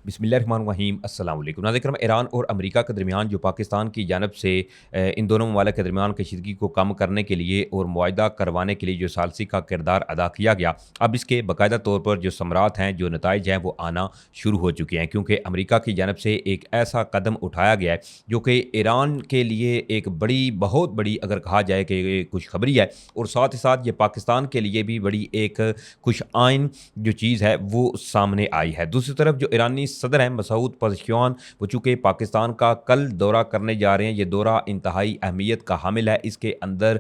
बिस्मिल्लाहिर्रहमानिर्रहीम अस्सलाम वालेकुम। नाज़रीन, ईरान और अमेरिका के दरमियान जो पाकिस्तान की जानब से इन दोनों ममालिक के दरमियान कशीदगी को कम करने के लिए और मुआहदा करवाने के लिए जो सालसी का किरदार अदा किया गया, अब इसके बाकायदा तौर पर जो समरात हैं, जो नताइज हैं, वो आना शुरू हो चुके हैं, क्योंकि अमेरिका की जानब से एक ऐसा कदम उठाया गया है जो कि ईरान के लिए एक बहुत बड़ी अगर कहा जाए कि खुशखबरी है, और साथ ही साथ ये पाकिस्तान के लिए भी बड़ी एक खुश आइन जो चीज़ है वो सामने आई है। दूसरी तरफ जो ईरानी सदर हैं मसूद पज़ेश्कियान, वो चूँकि पाकिस्तान का कल दौरा करने जा रहे हैं। ये दौरा इंतहाई अहमियत का हामिल है। इसके अंदर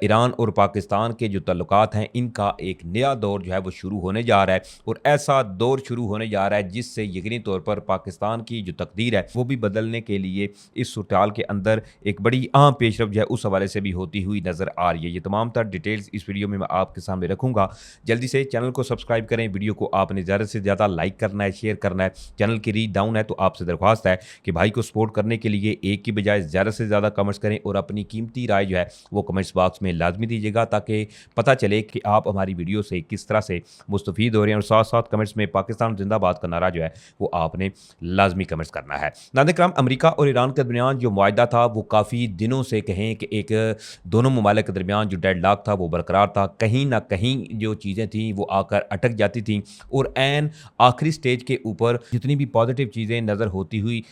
ईरान और पाकिस्तान के जो ताल्लुकात हैं, इनका एक नया दौर जो है वो शुरू होने जा रहा है, और ऐसा दौर शुरू होने जा रहा है जिससे यकीनी तौर पर पाकिस्तान की जो तकदीर है वो भी बदलने के लिए इस सूरत के अंदर एक बड़ी अहम पेशरफ जो है उस हवाले से भी होती हुई नज़र आ रही है। ये तमाम तर डिटेल्स इस वीडियो में मैं आपके सामने रखूँगा। जल्दी से चैनल को सब्सक्राइब करें, वीडियो को आपने ज़्यादा से ज़्यादा लाइक करना है, शेयर करना है। चैनल की रीच डाउन है तो आपसे दरख्वास्त है कि भाई को सपोर्ट करने के लिए एक की बजाय ज़्यादा से ज़्यादा कमेंट्स करें, और अपनी कीमती राय जो है वो कमेंट्स बॉक्स में लाजमी दीजिएगा, ताकि पता चले कि आप हमारी वीडियो से किस तरह से मुस्तफ़ीद हो रहे हैं। और साथ साथ कमेंट्स में पाकिस्तान जिंदाबाद का नारा जो है वो आपने लाजमी कमेंट्स करना है। नाज़रीन कराम, अमेरिका और ईरान के दरमियान जो मुआहदा था वो काफ़ी दिनों से कहें कि एक दोनों ममालिक के दरमियान जो डेडलॉक था वो बरकरार था। कहीं ना कहीं जो चीज़ें थी वो आकर अटक जाती थी, और एन आखिरी स्टेज के ऊपर जितनी भी पॉजिटिव चीज़ें नज़र होती हुई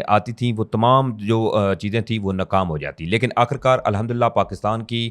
आती थी, वो तमाम जो चीज़ें थी वो नाकाम हो जाती। लेकिन आखिरकार अल्हम्दुलिल्लाह पाकिस्तान की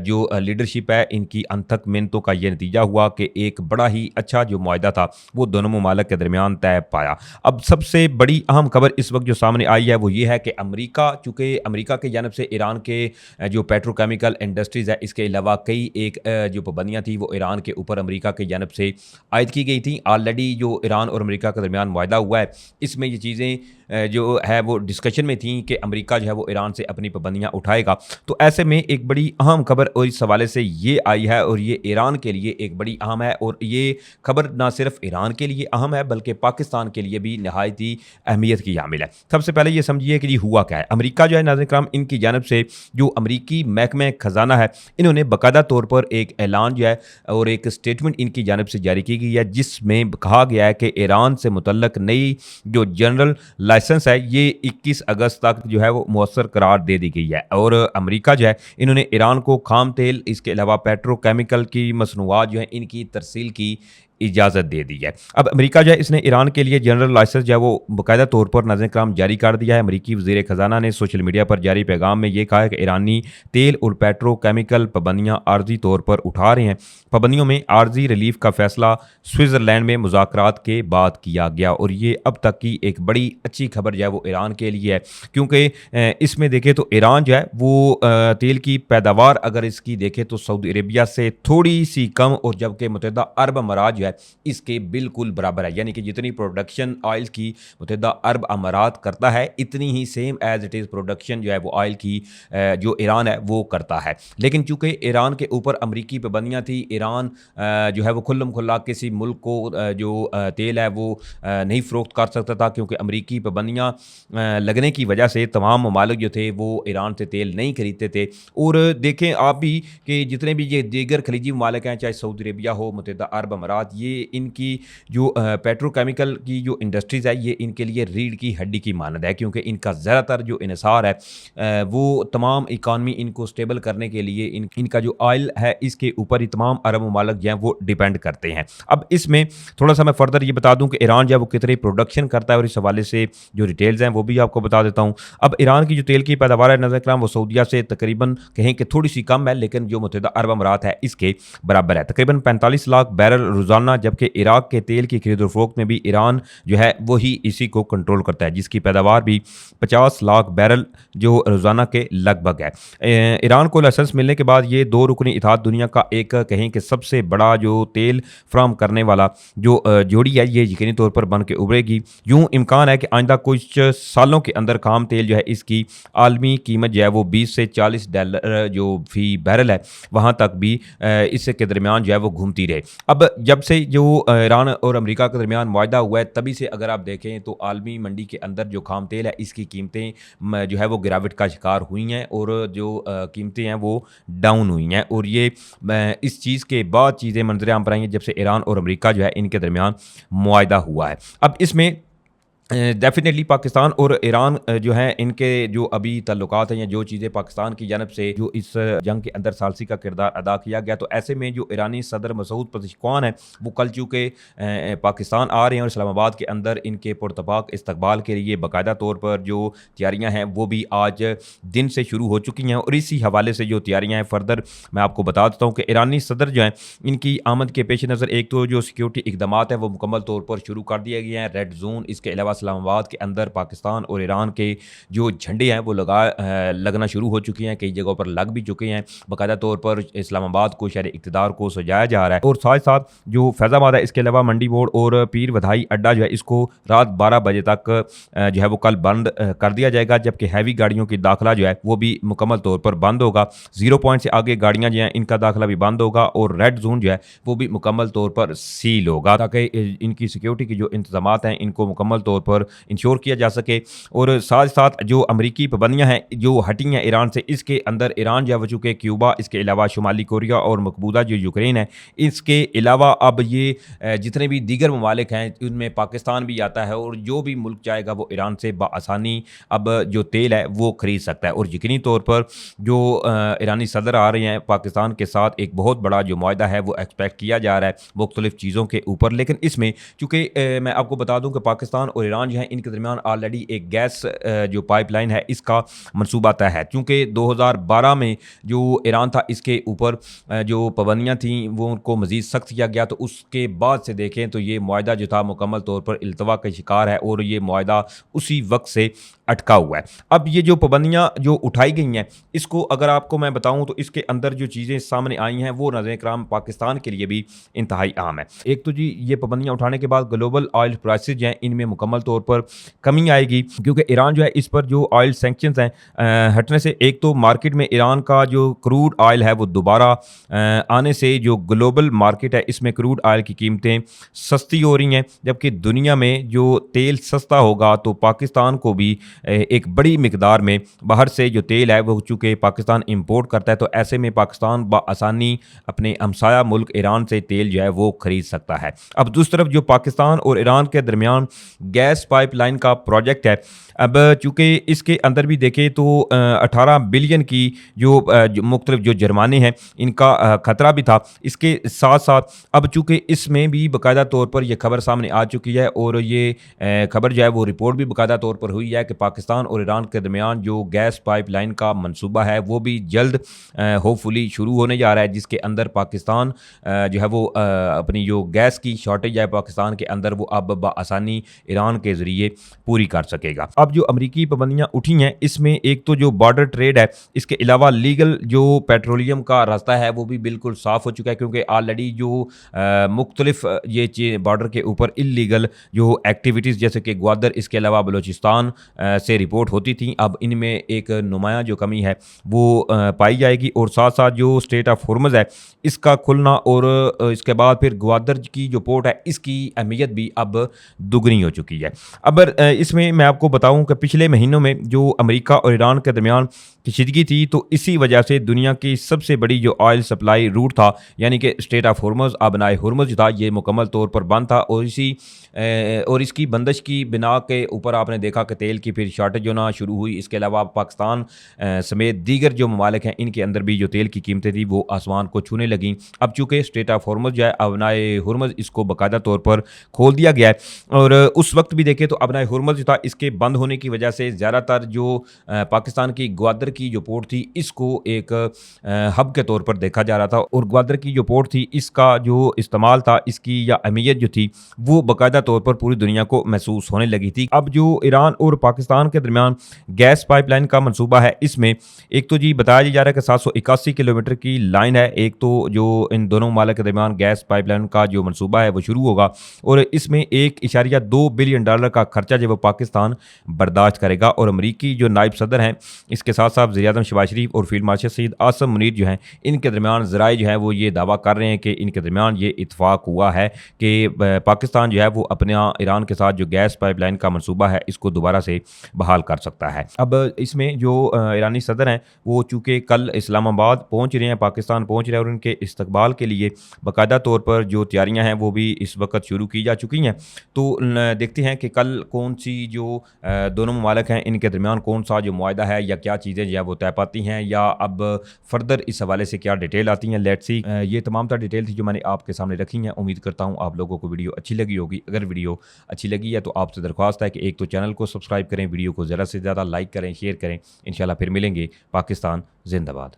जो लीडरशिप है, इनकी अनथक मेहनतों का ये नतीजा हुआ कि एक बड़ा ही अच्छा जो मुआहदा था वो दोनों ममालिक के दरमियान तय पाया। अब सबसे बड़ी अहम खबर इस वक्त जो सामने आई है वो ये है कि अमेरिका, चूँकि अमेरिका की जानब से ईरान के जो पेट्रोकेमिकल इंडस्ट्रीज़ है, इसके अलावा कई एक जो पाबंदियाँ थी वो ईरान के ऊपर अमेरिका की जानब से आयद की गई थी। ऑलरेडी जो ईरान और अमेरिका के दरमियान मुआहदा हुआ है, इसमें ये चीज़ें जो है वो डिस्कशन में थी कि अमेरिका जो है वो ईरान से अपनी पाबंदियाँ उठाएगा। तो ऐसे में एक बड़ी अहम खबर और इस हवाले से ये आई है, और ये ईरान के लिए एक बड़ी अहम है, और ये खबर ना सिर्फ ईरान के लिए अहम है बल्कि पाकिस्तान के लिए भी नहायत ही अहमियत की हामिल है। सबसे पहले ये समझिए कि ये हुआ क्या है। अमेरिका जो है नाज़रीन कराम, इनकी जानब से जो अमरीकी महकमे खजाना है, इन्होंने बाकायदा तौर पर एक ऐलान जो है और एक स्टेटमेंट इनकी जानब से जारी की गई है, जिसमें कहा गया है कि ईरान से मुतल्लक नई जो जनरल लाइसेंस है ये 21 अगस्त तक जो है वो मुअस्सर करार दे दी गई है। और अमेरिका जो है, इन्होंने ईरान को खाम तेल, इसके अलावा पेट्रोकेमिकल की मसनूआत जो है इनकी तरसील की इजाज़त दे दी है। अब अमेरिका जो है, इसने ईरान के लिए जनरल लाइसेंस जो है वो बाकायदा तौर पर नाज़रीन कराम जारी कर दिया है। अमेरिकी वज़ीर ख़ज़ाना ने सोशल मीडिया पर जारी पैगाम में ये कहा है कि ईरानी तेल और पेट्रोकेमिकल पाबंदियाँ आर्जी तौर पर उठा रहे हैं। पाबंदियों में आर्जी रिलीफ का फैसला स्विट्ज़रलैंड में मुज़ाकरात के बाद किया गया, और ये अब तक की एक बड़ी अच्छी खबर जो है वो ईरान के लिए है, क्योंकि इसमें देखें तो ईरान जो है वो तेल की पैदावार अगर इसकी देखें तो सऊदी अरेबिया से थोड़ी सी कम, और जबकि मुत्तहिदा अरब अमारात जो है इसके बिल्कुल बराबर है। यानी कि जितनी प्रोडक्शन ऑयल की मुत्तहिदा अरब अमारात करता है, इतनी ही same as it is production जो है वो ऑयल की जो ईरान है वो करता है। लेकिन चूंकि ईरान के ऊपर अमरीकी पाबंदियाँ थी, ईरान जो है वो खुल्लम खुल्ला किसी मुल्क को जो तेल है वो नहीं फ़रोख्त कर सकता था, क्योंकि अमरीकी पाबंदियाँ लगने की वजह से तमाम ममालिक जो थे वो ईरान से तेल नहीं खरीदते थे। और देखें आप भी कि जितने भी ये दीगर खलीजी ममालिक हैं, चाहे सऊदी अरेबिया हो, मुत्तहिदा अरब अमारात, ये इनकी जो पेट्रोकेमिकल की जो इंडस्ट्रीज़ है ये इनके लिए रीढ़ की हड्डी की मानद है, क्योंकि इनका ज़्यादातर जो इन्हिसार है वो तमाम इकानमी इनको स्टेबल करने के लिए इनका जो ऑयल है इसके ऊपर ही तमाम अरब ममालिक जो हैं वो डिपेंड करते हैं। अब इसमें थोड़ा सा मैं फर्दर ये बता दूं कि ईरान जो है वो कितनी प्रोडक्शन करता है, और इस हवाले से जो डिटेल्स हैं वो भी आपको बता देता हूँ। अब ईरान की जो तेल की पैदावार है नाज़रीन कराम, वो सऊदीया से तकरीबन कहें कि थोड़ी सी कम है, लेकिन जो मुत्तहिदा अरब अमारात है इसके बराबर है, तकरीबन 45 लाख बैरल रोज़ाना। जबकि इराक के तेल की खरीद और फरोख्त में भी ईरान जो है वही इसी को कंट्रोल करता है, जिसकी पैदावार भी 50 लाख बैरल जो रोज़ाना के लगभग है। ईरान को लाइसेंस मिलने के बाद ये दो रुकनी इत्तेहाद दुनिया का एक कहें कि सबसे बड़ा जो तेल फ्राहम करने वाला जो जोड़ी है ये यकीनी तौर पर बन के उभरेगी। यूँ इम्कान है कि आइंदा कुछ सालों के अंदर खाम तेल जो है इसकी आलमी कीमत जो है वो $20 से $40 जो फी बैरल है वहाँ तक भी इसके दरमियान जो है वो घूमती रहे। अब जब से जो ईरान और अमेरिका के दरमियान मुआहदा हुआ है, तभी से अगर आप देखें तो आलमी मंडी के अंदर जो खाम तेल है इसकी कीमतें जो है वो गिरावट का शिकार हुई हैं, और जो कीमतें हैं वो डाउन हुई हैं। और ये इस चीज़ के बाद चीज़ें मंजर आम पर आई हैं जब से ईरान और अमेरिका जो है इनके दरमियान मुआहदा हुआ है। अब इसमें डेफ़िनेटली पाकिस्तान और ईरान जो है इनके जो अभी ताल्लुकात हैं या जो चीज़ें पाकिस्तान की जानब से जो इस जंग के अंदर सालसी का किरदार अदा किया गया, तो ऐसे में जो ईरानी सदर मसूद पज़ेश्कियान हैं वो कल चूँकि पाकिस्तान आ रहे हैं और इस्लामाबाद के अंदर इनके पुरतपाक इस्तकबाल के लिए बाकायदा तौर पर जो तैयारियाँ हैं वो भी आज दिन से शुरू हो चुकी हैं। और इसी हवाले से जो तैयारियाँ हैं फ़र्दर मैं आपको बता देता हूँ कि ईरानी सदर जो हैं इनकी आमद के पेश नज़र एक तो जो सिक्योरिटी इकदामात हैं वो मुकम्मल तौर पर शुरू कर दिए गए हैं। रेड जोन, इसके अलावा इस्लामाबाद के अंदर पाकिस्तान और ईरान के जो झंडे हैं वो लगना शुरू हो चुके हैं, कई जगहों पर लग भी चुके हैं। बाकायदा तौर पर इस्लामाबाद को शहर इक़्तिदार को सजाया जा रहा है और साथ साथ जो फैज़ाबाद है इसके अलावा मंडी बोर्ड और पीर बधाई अड्डा जो है इसको रात 12 बजे तक जो है वो कल बंद कर दिया जाएगा, जबकि हैवी गाड़ियों की दाखिला जो है वो भी मुकम्मल तौर पर बंद होगा। 0 पॉइंट से आगे गाड़ियाँ जो हैं इनका दाखिला भी बंद होगा और रेड जोन जो है वो भी मुकम्मल तौर पर सील होगा, ताकि इनकी सिक्योरिटी की जो इंतजामात हैं इनको मुकम्मल तौर पर इंश्योर किया जा सके। और साथ साथ जो अमरीकी पाबंदियाँ हैं जो हटी हैं ईरान से, इसके अंदर ईरान जो है चूँकि क्यूबा, इसके अलावा शुमाली कोरिया और मकबूजा जो यूक्रेन है, इसके अलावा अब ये जितने भी दीगर ममालिक हैं उनमें पाकिस्तान भी आता है और जो भी मुल्क चाहेगा वो ईरान से बआसानी अब जो तेल है वो ख़रीद सकता है। और यकीनी तौर पर जो ईरानी सदर आ रहे हैं पाकिस्तान के साथ एक बहुत बड़ा जो मुआहदा है वो एक्सपेक्ट किया जा रहा है मुख्तलिफ़ चीज़ों के ऊपर। लेकिन इसमें चूँकि मैं आपको बता दूँ कि पाकिस्तान और ईरान जो है इनके दरमियान ऑलरेडी एक गैस जो पाइपलाइन है इसका मनसूबा तय है। चूँकि 2012 में जो ईरान था इसके ऊपर जो पाबंदियाँ थीं वो उनको मज़ीद सख्त किया गया, तो उसके बाद से देखें तो ये मुआहदा जो था मुकम्मल तौर पर इल्तवा का शिकार है और ये मुआहदा उसी वक्त से अटका हुआ है। अब ये जो पाबंदियाँ जो उठाई गई हैं इसको अगर आपको मैं बताऊँ तो इसके अंदर जो चीज़ें सामने आई हैं वो नाज़रीन इकराम पाकिस्तान के लिए भी इंतहाई अहम है। एक तो जी ये पाबंदियाँ उठाने के बाद ग्लोबल ऑयल प्राइसेस जो हैं इनमें मुकम्मल तौर पर कमी आएगी, क्योंकि ईरान जो है इस पर जो ऑयल सैंक्शंस हैं हटने से एक तो मार्केट में ईरान का जो क्रूड ऑयल है वो दोबारा आने से जो ग्लोबल मार्केट है इसमें क्रूड ऑयल की कीमतें सस्ती हो रही हैं, जबकि दुनिया में जो तेल सस्ता होगा तो पाकिस्तान को भी एक बड़ी मिकदार में बाहर से जो तेल है वो चूँकि पाकिस्तान इंपोर्ट करता है, तो ऐसे में पाकिस्तान बआसानी अपने हमसाया मुल्क ईरान से तेल जो है वो ख़रीद सकता है। अब दूसरी तरफ जो पाकिस्तान और ईरान के दरमियान गैस पाइपलाइन का प्रोजेक्ट है, अब चूँकि इसके अंदर भी देखें तो 18 बिलियन की जो मुख्तलिफ जो जुर्माने हैं इनका ख़तरा भी था। इसके साथ साथ अब चूँकि इसमें भी बाकायदा तौर पर यह खबर सामने आ चुकी है और ये खबर जो है वो रिपोर्ट भी बाकायदा तौर पर हुई है कि पाकिस्तान और ईरान के दरमियान जो गैस पाइपलाइन का मनसूबा है वो भी जल्द होपफुली शुरू होने जा रहा है, जिसके अंदर पाकिस्तान जो है वो अपनी जो गैस की शॉर्टेज है पाकिस्तान के अंदर वो अब बआसानी ईरान के ज़रिए पूरी कर सकेगा। अब जो अमरीकी पाबंदियाँ उठी हैं इसमें एक तो जो बॉर्डर ट्रेड है, इसके अलावा लीगल जो पेट्रोलियम का रास्ता है वो भी बिल्कुल साफ़ हो चुका है, क्योंकि ऑलरेडी जो मुख्तलिफ ये बॉर्डर के ऊपर इलीगल जो एक्टिविटीज़ जैसे कि ग्वादर, इसके अलावा बलूचिस्तान से रिपोर्ट होती थी, अब इनमें एक नुमाया जो कमी है वो पाई जाएगी। और साथ साथ जो स्टेट ऑफ हुर्मुज़ है इसका खुलना और इसके बाद फिर ग्वादर की जो पोर्ट है इसकी अहमियत भी अब दुगनी हो चुकी है। अब इसमें मैं आपको बताऊं कि पिछले महीनों में जो अमेरिका और ईरान के दरमियान कशीदगी थी तो इसी वजह से दुनिया की सबसे बड़ी जो ऑयल सप्लाई रूट था यानी कि स्टेट ऑफ हुर्मुज़ आबनाए हुर्मुज़ था ये मुकम्मल तौर पर बंद था और इसकी बंदिश की बिना के ऊपर आपने देखा कि तेल की फिर शॉर्टेज होना शुरू हुई। इसके अलावा पाकिस्तान समेत दीगर जो ममालिक हैं इनके अंदर भी जो तेल की कीमतें थी वो आसमान को छूने लगीं। अब चूँकि स्टेट ऑफ हुर्मुज़ जो है आबनाए हुर्मुज़ इसको बाकायदा तौर पर खोल दिया गया है और उस वक्त भी देखें तो आबनाए हुर्मुज़ जो था इसके बंद होने की वजह से ज़्यादातर जो पाकिस्तान की ग्वादर की जो पोर्ट थी इसको एक हब के तौर पर देखा जा रहा था और ग्वादर की जो पोर्ट थी इसका जो इस्तेमाल था इसकी या अहमियत जो थी वो बाकायदा तौर पर पूरी दुनिया को महसूस होने लगी थी। अब जो ईरान और पाकिस्तान के दरमियान गैस पाइपलाइन का मनसूबा है इसमें एक तो जी बताया जा रहा है कि 781 किलोमीटर की लाइन है, एक तो जो इन दोनों ममालिक के दरमियान गैस पाइपलाइन का जो मनसूबा है वो शुरू होगा और इसमें $1.2 बिलियन का खर्चा जो वो पाकिस्तान बर्दाश्त करेगा। और अमरीकी जो नायब सदर हैं इसके साथ साथ वज़ीर-ए-आज़म शहबाज शरीफ और फील्ड मार्शल सईद आसम मुनीर जो हैं इनके दरमियान ज़राए जो है वो ये दावा कर रहे हैं कि इनके दरमियान ये इत्तफाक हुआ है कि पाकिस्तान जो है वो अपना ईरान के साथ जो गैस पाइपलाइन का मनसूबा है इसको दोबारा से बहाल कर सकता है। अब इसमें जो ईरानी सदर हैं वो चूँकि कल इस्लामाबाद पहुँच रहे हैं, पाकिस्तान पहुँच रहे हैं और उनके इस्तकबाल के लिए बाकायदा तौर पर जो तैयारियाँ हैं वो भी इस वक़्त शुरू की जा चुकी हैं। तो देखते हैं कि कल कौन-सी जो दोनों ममालिक हैं इनके दरमियान कौन-सा जो मुआहदा है या क्या चीज़ें जो है वो तय पाती हैं या अब फर्दर इस हवाले से क्या डिटेल आती हैं, लेट्स सी। ये तमाम तर डिटेल थी जो मैंने आपके सामने रखी हैं। उम्मीद करता हूँ आप लोगों को वीडियो अच्छी लगी होगी। अगर वीडियो अच्छी लगी है तो आपसे दरख्वास्त है कि एक तो चैनल को सब्सक्राइब करें, वीडियो को ज़्यादा से ज़्यादा लाइक करें, शेयर करें। इंशाल्लाह फिर मिलेंगे। पाकिस्तान ज़िंदाबाद।